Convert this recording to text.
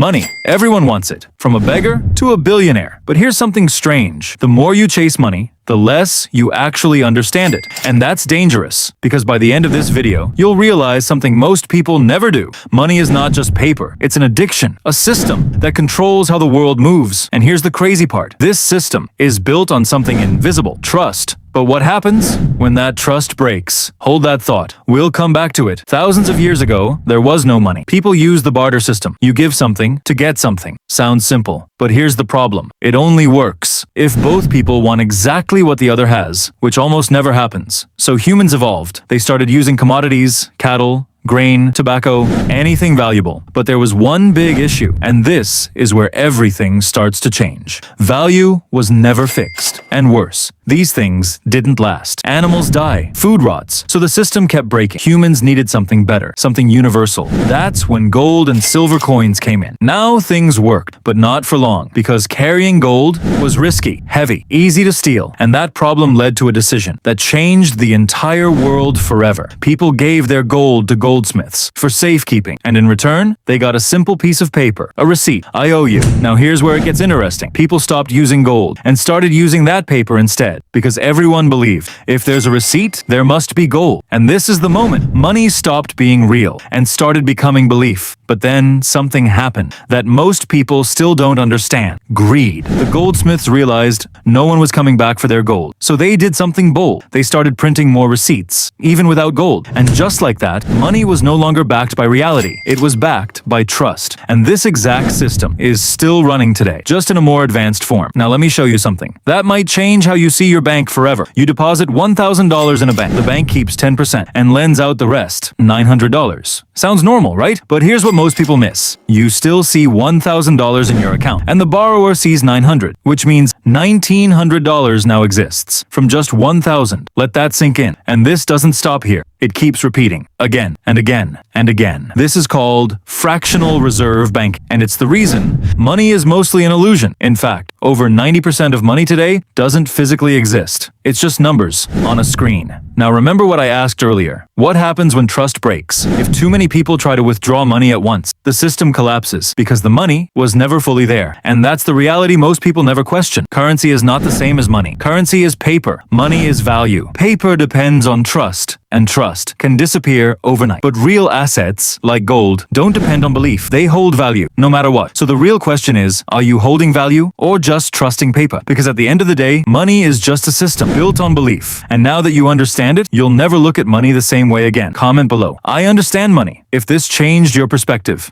Money. Everyone wants it, from a beggar to a billionaire. But here's something strange. The more you chase money, the less you actually understand it. And that's dangerous, because by the end of this video, you'll realize something most people never do. Money is not just paper. It's an addiction, a system that controls how the world moves. And here's the crazy part. This system is built on something invisible, trust. But what happens when that trust breaks? Hold that thought. We'll come back to it. Thousands of years ago, there was no money. People used the barter system. You give something to get something. Sounds simple. But here's the problem. It only works if both people want exactly what the other has, which almost never happens. So humans evolved. They started using commodities, cattle, grain, tobacco, anything valuable. But there was one big issue, and this is where everything starts to change. Value was never fixed. And worse, these things didn't last. Animals die, food rots, so the system kept breaking. Humans needed something better, something universal. That's when gold and silver coins came in. Now things worked, but not for long, because carrying gold was risky, heavy, easy to steal, and that problem led to a decision that changed the entire world forever. People gave their gold to goldsmiths for safekeeping, and in return, they got a simple piece of paper, a receipt. I owe you. Now here's where it gets interesting. People stopped using gold and started using that paper instead, because everyone believed if there's a receipt, there must be gold. And this is the moment money stopped being real and started becoming belief. But then something happened that most people still don't understand. Greed. The goldsmiths realized no one was coming back for their gold. So they did something bold. They started printing more receipts, even without gold. And just like that, money was no longer backed by reality. It was backed by trust. And this exact system is still running today, just in a more advanced form. Now let me show you something. That might change how you see your bank forever. You deposit $1,000 in a bank. The bank keeps 10% and lends out the rest, $900. Sounds normal, right? But here's what most people miss. You still see $1,000 in your account, and the borrower sees $900, which means $1,900 now exists from just $1,000. Let that sink in. And this doesn't stop here. It keeps repeating again and again and again. This is called fractional reserve banking, and it's the reason money is mostly an illusion. In fact, over 90% of money today doesn't physically exist. It's just numbers on a screen. Now remember what I asked earlier. What happens when trust breaks? If too many people try to withdraw money at once, the system collapses because the money was never fully there. And that's the reality most people never question. Currency is not the same as money. Currency is paper. Money is value. Paper depends on trust, and trust can disappear overnight. But real assets, like gold, don't depend on belief. They hold value, no matter what. So the real question is, are you holding value or just trusting paper? Because at the end of the day, money is just a system built on belief. And now that you understand it, you'll never look at money the same way again. Comment below. I understand money, if this changed your perspective.